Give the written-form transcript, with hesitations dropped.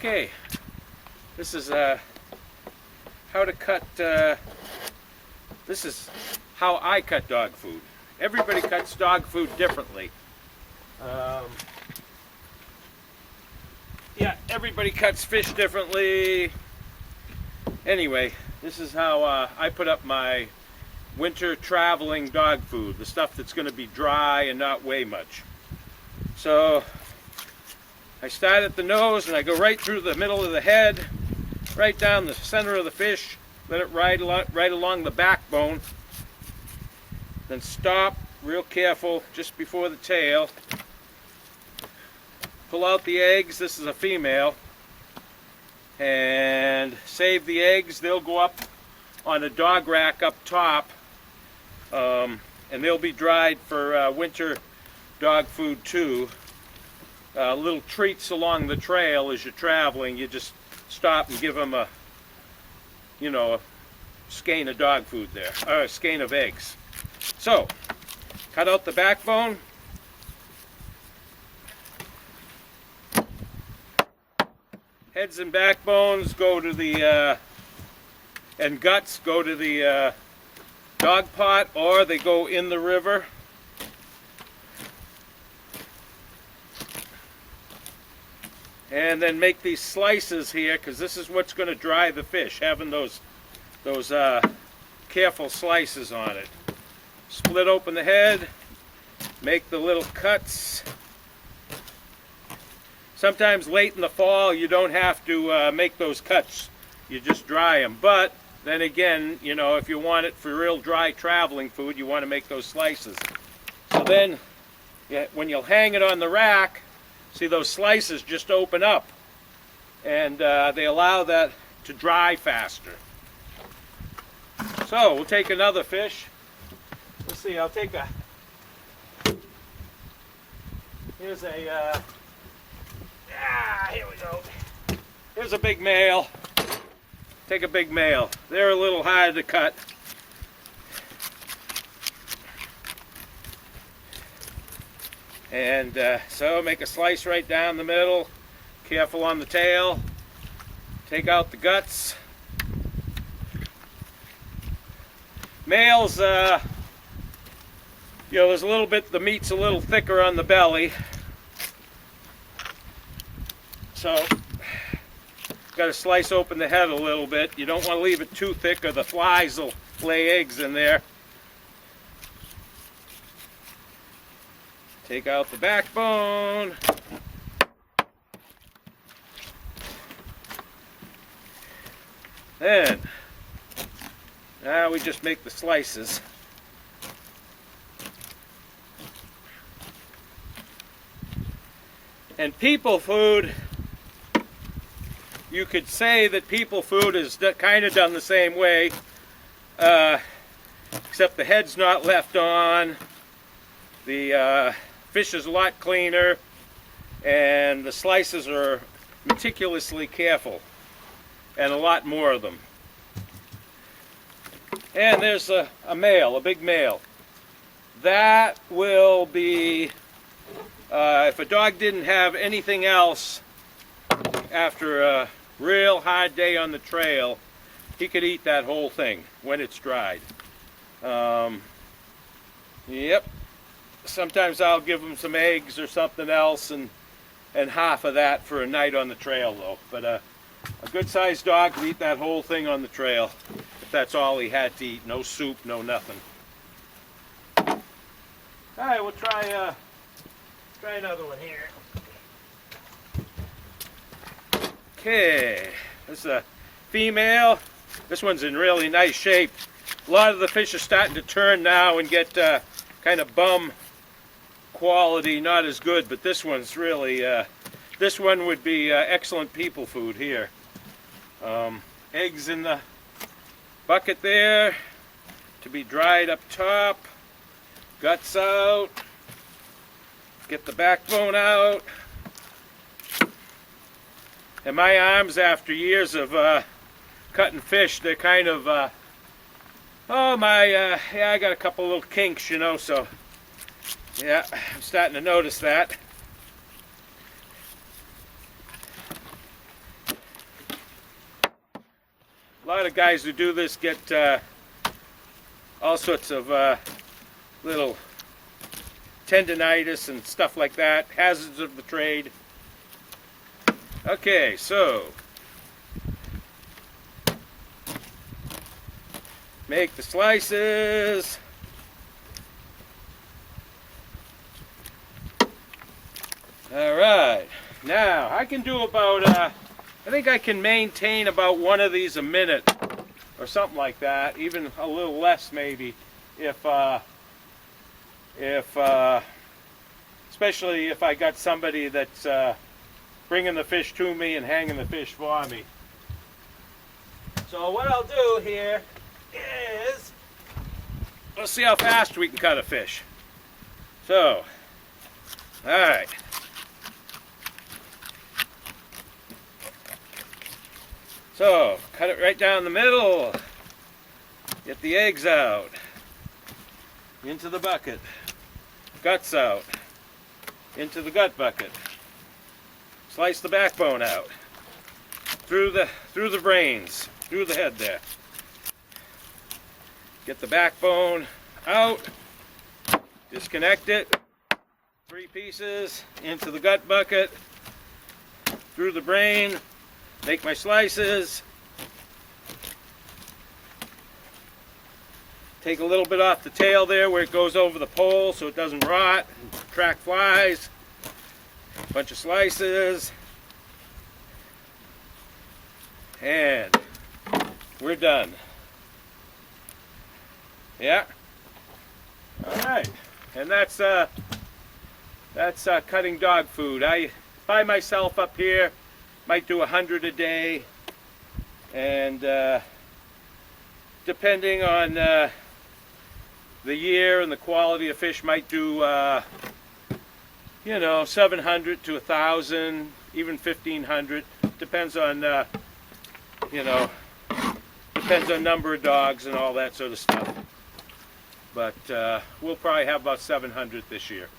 Okay, this is how to cut, this is how I cut dog food. Everybody cuts dog food differently. Yeah, everybody cuts fish differently. Anyway, this is how I put up my winter traveling dog food, the stuff that's going to be dry and not weigh much. So I start at the nose and I go right through the middle of the head, right down the center of the fish, let it ride right along the backbone, then stop real careful just before the tail. Pull out the eggs. This is a female, and save the eggs. They'll go up on a dog rack up top, and they'll be dried for winter dog food too. Little treats along the trail as you're traveling. You just stop and give them a skein of dog food there, or a skein of eggs. So, cut out the backbone. Heads and backbones go to the, and guts go to the dog pot, or they go in the river. And then make these slices here, because this is what's going to dry the fish, having those careful slices on it. Split open the head, make the little cuts. Sometimes late in the fall you don't have to make those cuts, you just dry them. But then again, if you want it for real dry traveling food, you want to make those slices. So then when you'll hang it on the rack, see those slices just open up, and they allow that to dry faster. So we'll take another fish. Let's see, I'll take here's a, here we go. Here's a big male. Take a big male. They're a little hard to cut. And so make a slice right down the middle. Careful on the tail. Take out the guts. Males, there's a little bit, the meat's a little thicker on the belly. So, got to slice open the head a little bit. You don't want to leave it too thick or the flies will lay eggs in there. Take out the backbone. Then, now we just make the slices. And people food, you could say that people food is kind of done the same way, except the head's not left on. The fish is a lot cleaner, and the slices are meticulously careful, and a lot more of them. And there's a male, a big male. That will be, if a dog didn't have anything else after a real hard day on the trail, he could eat that whole thing when it's dried. Yep. Sometimes I'll give them some eggs or something else, and half of that for a night on the trail though. But a good-sized dog could eat that whole thing on the trail if that's all he had to eat. No soup, no nothing. All right, we'll try another one here. Okay, this is a female. This one's in really nice shape. A lot of the fish are starting to turn now and get kind of bum quality, not as good, but this one's really, this one would be excellent people food here. Eggs in the bucket there to be dried up top, guts out, get the backbone out. And my arms, after years of cutting fish, they're kind of, yeah, I got a couple little kinks, so yeah, I'm starting to notice that. A lot of guys who do this get all sorts of little tendinitis and stuff like that, hazards of the trade. Okay, so make the slices. Alright, now I can do about, I think I can maintain about one of these a minute or something like that, even a little less maybe, especially if I got somebody that's bringing the fish to me and hanging the fish for me. So what I'll do here is, let's see how fast we can cut a fish. So, alright. So, cut it right down the middle. Get the eggs out. Into the bucket. Guts out. Into the gut bucket. Slice the backbone out. Through the brains. Through the head there. Get the backbone out. Disconnect it. 3 pieces into the gut bucket. Through the brain. Make my slices. Take a little bit off the tail there where it goes over the pole so it doesn't rot and attract flies. Bunch of slices. And we're done. Yeah. Alright. And that's cutting dog food. I buy myself up here. Might do 100 a day, and depending on the year and the quality of fish, might do 700 to 1,000, even 1,500. Depends on depends on number of dogs and all that sort of stuff. But we'll probably have about 700 this year.